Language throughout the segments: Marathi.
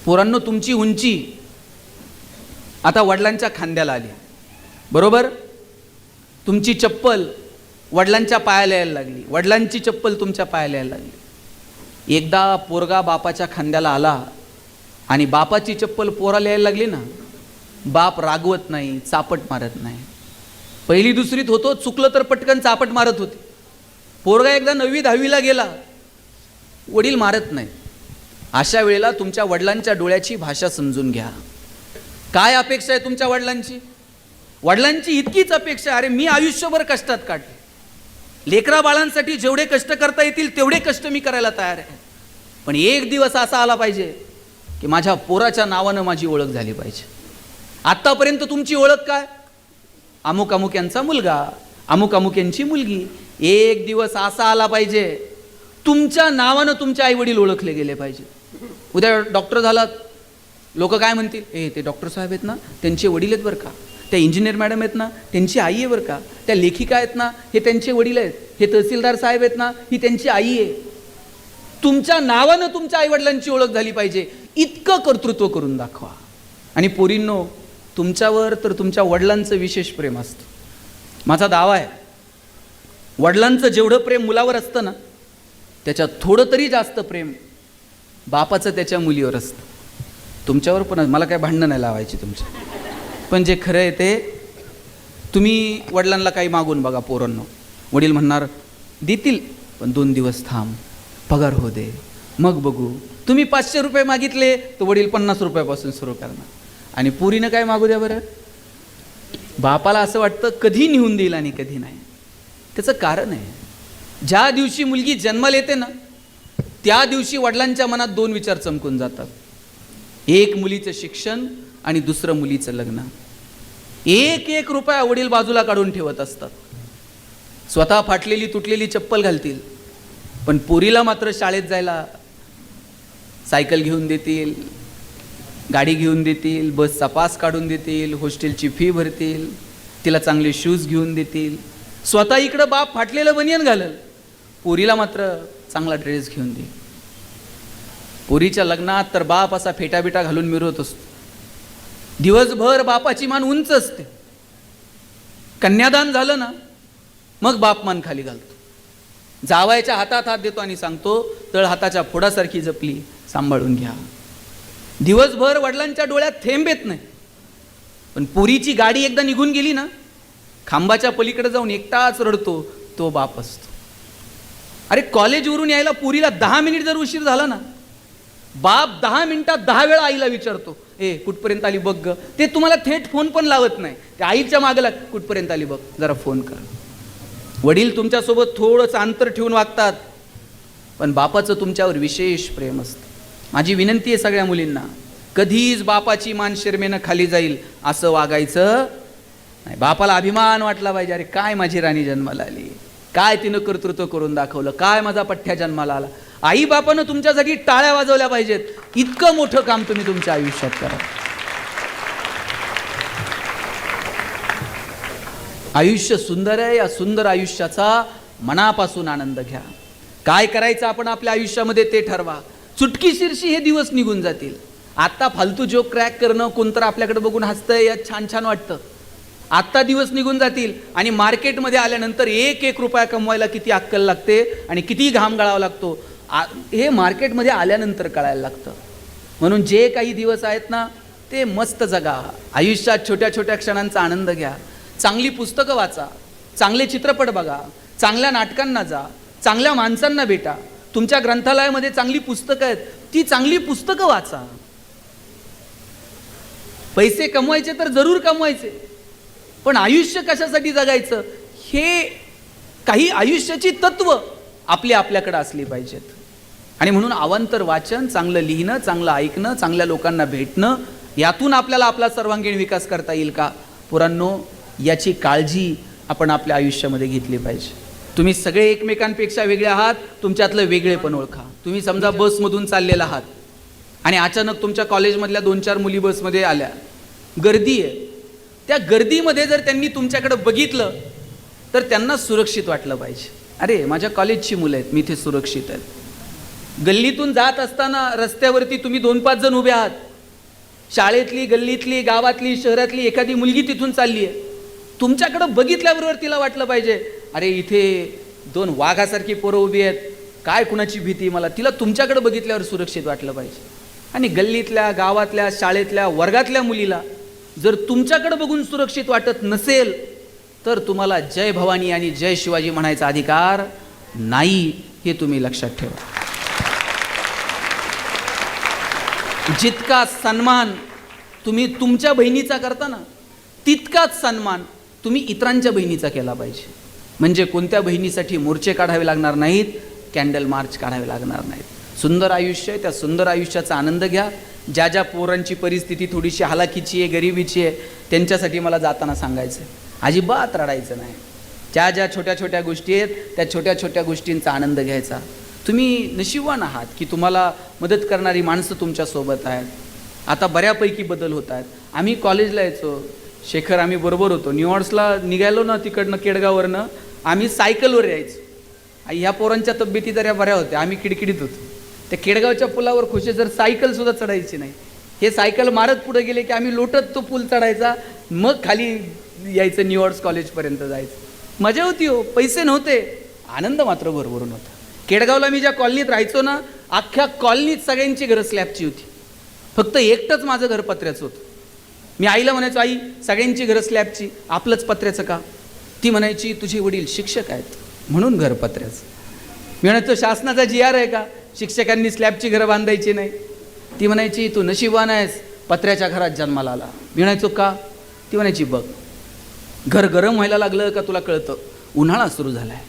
पोरांनो, तुमची उंची आता वडिलांच्या खांद्याला आली, बरोबर? तुमची चप्पल वडिलांच्या पायाला यायला लागली, वडिलांची चप्पल तुमच्या पायाला यायला लागली. एकदा पोरगा बापाच्या खांद्याला आला आणि बापाची चप्पल पोराला यायला लागली ना, बाप रागवत नाही, चापट मारत नाही. पहिली दुसरीत होतो, चुकलं तर पटकन चापट मारत होते. पोरगा एकदा 9वी 10वीला गेला, वडील मारत नाही. अशा वेळेला तुमच्या वडिलांच्या डोळ्याची भाषा समजून घ्या. काय अपेक्षा आहे तुमच्या वडिलांची? वडिलांची इतकीच अपेक्षा, अरे मी आयुष्यभर कष्टात काढले, लेकरा बाळांसाठी जेवढे कष्ट करता येतील तेवढे कष्ट मी करायला तयार आहे, पण एक दिवस असा आला पाहिजे की माझ्या पोराच्या नावानं माझी ओळख झाली पाहिजे. आत्तापर्यंत तुमची ओळख काय? अमुक अमुक यांचा मुलगा, अमुक अमुक यांची मुलगी. एक दिवस असा आला पाहिजे तुमच्या नावानं तुमचे आई वडील ओळखले गेले पाहिजे. उद्या डॉक्टर झालात, लोक काय म्हणतील, ते डॉक्टर साहेब आहेत ना, त्यांचे वडील आहेत बरं का, त्या इंजिनियर मॅडम आहेत ना, त्यांची आई आहे बरं का, त्या लेखिका आहेत ना, हे त्यांचे वडील आहेत, हे तहसीलदार साहेब आहेत ना, ही त्यांची आई आहे. तुमच्या नावानं तुमच्या आईवडिलांची ओळख झाली पाहिजे, इतकं कर्तृत्व करून दाखवा. आणि पोरींनो, तुमच्यावर तर तुमच्या वडिलांचं विशेष प्रेम असतं. माझा दावा आहे, वडिलांचं जेवढं प्रेम मुलावर असतं ना, त्याच्यात थोडं तरी जास्त प्रेम बापाचं त्याच्या मुलीवर असतं. तुमच्यावर पण. मला काय भांडणं नाही लावायची तुमच्या, पण जे खरं आहे ते, तुम्ही वडिलांना काही मागून बघा पोरांनो, वडील म्हणणार देतील, पण 2 दिवस थांब, पगार हो दे, मग बघू. तुम्ही 500 रुपये मागितले तर वडील 50 रुपयापासून सुरू करणार. आणि पोरीनं काय मागू द्या बरं, बापाला असं वाटतं कधी निघून देईल आणि कधी नाही. त्याचं कारण आहे, ज्या दिवशी मुलगी जन्माला येते ना, त्या दिवशी वडिलांच्या मनात 2 विचार चमकून जातात. एक मुलीचं शिक्षण आणि दुसरं मुलीचं लग्न. 1 रुपया वडील बाजूला काढून ठेवत असतात. स्वतः फाटलेली तुटलेली चप्पल घालतील, पण पोरीला मात्र शाळेत जायला सायकल घेऊन देतील, गाडी घेऊन देतील, बसचा पास काढून देतील, हॉस्टेलची फी भरतील, तिला चांगले शूज घेऊन देतील. स्वतः इकडं बाप फाटलेलं बनियन घालल, पोरीला मात्र चांगला ड्रेस घेऊन देईल. पोरीच्या लग्नात तर बाप असा फेटाबिटा घालून मिरवत असतो. दिवसभर बापाची मान उंच असते. कन्यादान झालं ना, मग बाप मान खाली घालतो, जावयाच्या हातात हात देतो आणि सांगतो, तळ हाताच्या फोडासारखी जपली, सांभाळून घ्या. दिवसभर वडिलांच्या डोळ्यात थेंब येत नाही, पण पोरीची गाडी एकदा निघून गेली ना, खांबाच्या पलीकडे जाऊन एकटाच रडतो तो बाप असतो. अरे कॉलेजवरून यायला पोरीला 10 मिनिट जर उशीर झाला ना, बाप 10 मिनिटात 10 वेळा आईला विचारतो, कुठपर्यंत आली बघ ग. ते तुम्हाला थेट फोन पण लावत नाही, ते आईच्या मागेला कुठपर्यंत आली बघ, जरा फोन कर. वडील तुमच्यासोबत थोडंसं अंतर ठेवून वागतात, पण बापाचं तुमच्यावर विशेष प्रेम असतं. माझी विनंती आहे सगळ्या मुलींना, कधीच बापाची मान शिरमेनं खाली जाईल असं वागायचं नाही. बापाला अभिमान वाटला पाहिजे, अरे काय माझी राणी जन्माला आली, काय तिनं कर्तृत्व करून दाखवलं, काय माझा पठ्ठ्या जन्माला आला. आई बापानं तुमच्यासाठी टाळ्या वाजवल्या पाहिजेत. इतकं मोठं काम तुम्ही तुमच्या आयुष्यात करा. आयुष्य सुंदर आहे, या सुंदर आयुष्याचा मनापासून आनंद घ्या. काय करायचं आपण आपल्या आयुष्यामध्ये ते ठरवा. चुटकीशीरशी हे दिवस निघून जातील. आत्ता फालतू जोक क्रॅक करणं, कोणतं आपल्याकडे बघून हसतंय, यात छान छान वाटतं. आत्ता दिवस निघून जातील आणि मार्केटमध्ये आल्यानंतर 1 रुपया कमवायला किती अक्कल लागते आणि किती घाम गळावा लागतो, हे मार्केटमध्ये आल्यानंतर कळायला लागतं. म्हणून जे काही दिवस आहेत ना, ते मस्त जगा. आयुष्यात छोट्या छोट्या क्षणांचा आनंद घ्या. चांगली पुस्तकं वाचा, चांगले चित्रपट बघा, चांगल्या नाटकांना जा, चांगल्या माणसांना भेटा. तुमच्या ग्रंथालयामध्ये चांगली पुस्तकं आहेत, ती चांगली पुस्तकं वाचा. पैसे कमवायचे तर जरूर कमवायचे, पण आयुष्य कशासाठी जगायचं, हे काही आयुष्याची तत्व आपल्याकडे असली पाहिजेत. आणि म्हणून अवांतर वाचन, चांगलं लिहिणं, चांगलं ऐकणं, चांगल्या लोकांना भेटणं, यातून आपल्याला आपला सर्वांगीण विकास करता येईल का? पोरांनो, याची काळजी आपण आपल्या आयुष्यामध्ये घेतली पाहिजे. तुम्ही सगळे एकमेकांपेक्षा वेगळे आहात, तुमच्यातलं वेगळेपण ओळखा. तुम्ही समजा बसमधून चाललेला आहात आणि अचानक तुमच्या कॉलेजमधल्या 2-4 मुली बसमध्ये आल्या, गर्दी आहे. त्या गर्दीमध्ये जर त्यांनी तुमच्याकडे बघितलं तर त्यांना सुरक्षित वाटलं पाहिजे. अरे माझ्या कॉलेजची मुलं आहेत, मी इथे सुरक्षित आहेत. गल्लीतून जात असताना रस्त्यावरती तुम्ही 2-5 जण उभे आहात. शाळेतली, गल्लीतली, गावातली, शहरातली एखादी मुलगी तिथून चालली आहे. तुमच्याकडं बघितल्याबरोबर तिला वाटलं पाहिजे, अरे इथे 2 वाघासारखी पोरं उभी आहेत, काय कुणाची भीती मला. तिला तुमच्याकडे बघितल्यावर सुरक्षित वाटलं पाहिजे. आणि गल्लीतल्या, गावातल्या, शाळेतल्या, वर्गातल्या मुलीला जर तुमच्याकडे बघून सुरक्षित वाटत नसेल तर तुम्हाला जय भवानी आणि जय शिवाजी म्हणायचा अधिकार नाही, हे तुम्ही लक्षात ठेवा. जितका सन्मान तुम्ही तुमच्या बहिणीचा करता ना, तितकाच सन्मान तुम्ही इतरांच्या बहिणीचा केला पाहिजे. म्हणजे कोणत्या बहिणीसाठी मोर्चे काढावे लागणार नाहीत, कॅन्डल मार्च काढावे लागणार नाहीत. सुंदर आयुष्य आहे, त्या सुंदर आयुष्याचा आनंद घ्या. ज्या ज्या पोरांची परिस्थिती थोडीशी हालाकीची आहे, गरिबीची आहे, त्यांच्यासाठी मला जाताना सांगायचं आहे, अजिबात रडायचं नाही. ज्या ज्या छोट्या छोट्या गोष्टी आहेत त्या छोट्या छोट्या गोष्टींचा आनंद घ्यायचा. तुम्ही नशीबवान आहात की तुम्हाला मदत करणारी माणसं तुमच्यासोबत आहेत. आता बऱ्यापैकी बदल होत आहेत. आम्ही कॉलेजला यायचो, शेखर आम्ही बरोबर होतो, न्यूयॉर्क्सला निघालो ना तिकडनं केडगाववरनं, आम्ही सायकलवर यायचो. ह्या पोरांच्या तब्येती जरा बऱ्या होत्या, आम्ही किडकिडीत होतो. त्या केडगावच्या पुलावर खुशे जर सायकलसुद्धा चढायची नाही. हे सायकल मारत पुढे गेले की आम्ही लोटत तो पूल चढायचा, मग खाली यायचं, न्यूयॉर्क्स कॉलेजपर्यंत जायचं. मजा होती हो, पैसे नव्हते, आनंद मात्र भरभरून होता. केडगावला मी ज्या कॉलनीत राहायचो ना, अख्ख्या कॉलनीत सगळ्यांची घरं स्लॅबची होती, फक्त एकटंच माझं घर पत्र्याचं होतं. मी आईला म्हणायचो, आई सगळ्यांची घरं स्लॅबची, आपलंच पत्र्याचं का? ती म्हणायची, तुझे वडील शिक्षक आहेत म्हणून घर पत्र्याचं. मी म्हणायचो, शासनाचा GR आहे का शिक्षकांनी स्लॅबची घरं बांधायची नाही? ती म्हणायची, तू नशीबवान आहेस, पत्र्याच्या घरात जन्माला आला. मी म्हणायचो, का? ती म्हणायची, बघ घर गरम व्हायला लागलं का तुला कळतं उन्हाळा सुरू झाला आहे,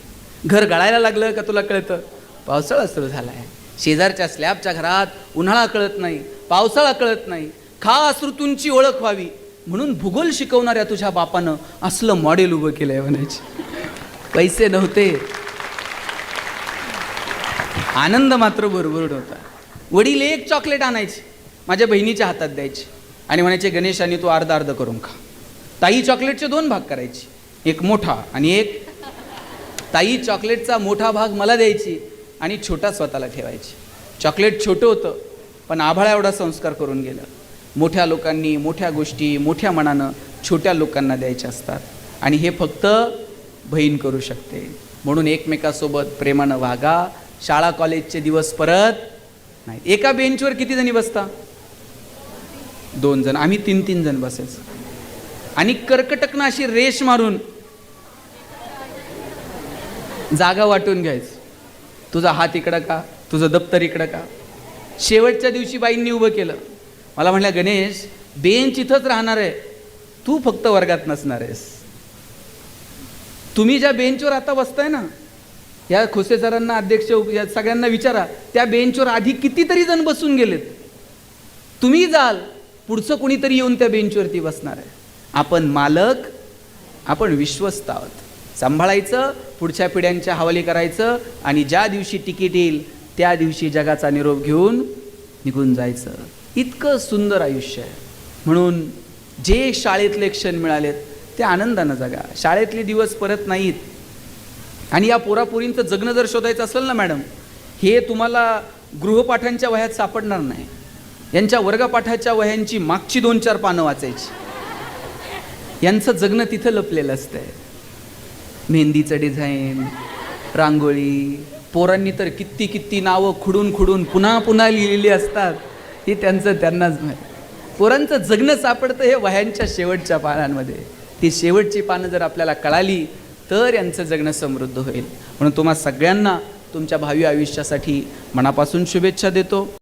घर गळायला लागलं का तुला कळतं पावसाळा सुरू झाला आहे. शेजारच्या स्लॅबच्या घरात उन्हाळा कळत नाही, पावसाळा कळत नाही, खास ऋतूंची ओळख व्हावी म्हणून भूगोल शिकवणाऱ्या तुझ्या बापानं असलं मॉडेल उभं केलं आहे म्हणायची. पैसे नव्हते, आनंद मात्र भरभरून होता. वडील एक चॉकलेट आणायची, माझ्या बहिणीच्या हातात द्यायची आणि म्हणायचे, गणेशाने तू अर्धा अर्ध करून खा. ताई चॉकलेटचे 2 भाग करायची, एक मोठा आणि एक. ताई चॉकलेटचा मोठा भाग मला द्यायची आणि छोटा स्वतःला ठेवायची. चॉकलेट छोटं होतं पण आभाळा एवढा संस्कार करून गेलं. मोठ्या लोकांनी मोठ्या गोष्टी मोठ्या मनानं छोट्या लोकांना द्यायच्या असतात आणि हे फक्त बहीण करू शकते. म्हणून एकमेकासोबत प्रेमानं वागा. शाळा कॉलेजचे दिवस परत नाही. एका बेंचवर किती जणी बसता? 2 जण. आम्ही 3-3 जण बसायचो आणि कर्कटकनं अशी रेष मारून जागा वाटून घ्यायचं. तुझा हात इकडं का, तुझं दप्तर इकडं का. शेवटच्या दिवशी बाईंनी उभं केलं, मला म्हणल्या, गणेश बेंच इथंच राहणार आहे, तू फक्त वर्गात नसणार आहेस. तुम्ही ज्या बेंचवर आता बसताय ना, या खोसे सरांना, अध्यक्ष, या सगळ्यांना विचारा, त्या बेंचवर आधी कितीतरी जण बसून गेलेत. तुम्ही जाल, पुढचं कोणीतरी येऊन त्या बेंचवरती बसणार आहे. आपण मालक, आपण विश्वस्त आहोत. सांभाळायचं, पुढच्या पिढ्यांच्या हवाली करायचं आणि ज्या दिवशी तिकीट येईल त्या दिवशी जगाचा निरोप घेऊन निघून जायचं. इतकं सुंदर आयुष्य आहे. म्हणून जे शाळेतले क्षण मिळालेत ते आनंदानं जगा. शाळेतले दिवस परत नाहीत. आणि या पोरापोरींचं जगणं जर शोधायचं असेल ना मॅडम, हे तुम्हाला गृहपाठांच्या वह्यात सापडणार नाही. यांच्या वर्गपाठाच्या वह्यांची मागची 2-4 पानं वाचायची. यांचं जगणं तिथं लपलेलं असतंय. मेहंदीचं डिझाईन, रांगोळी, पोरांनी तर किती किती नावं खुडून खुडून पुन्हा पुन्हा लिहिलेली असतात. ही त्यांनाच माहीत. पोरांचं जगणं सापडतं हे वह्यांच्या शेवटच्या पानांमध्ये. ती शेवटची पानं जर आपल्याला कळाली तर यांचं जगणं समृद्ध होईल. म्हणून तुम्हा सगळ्यांना तुमच्या भावी आयुष्यासाठी मनापासून शुभेच्छा देतो.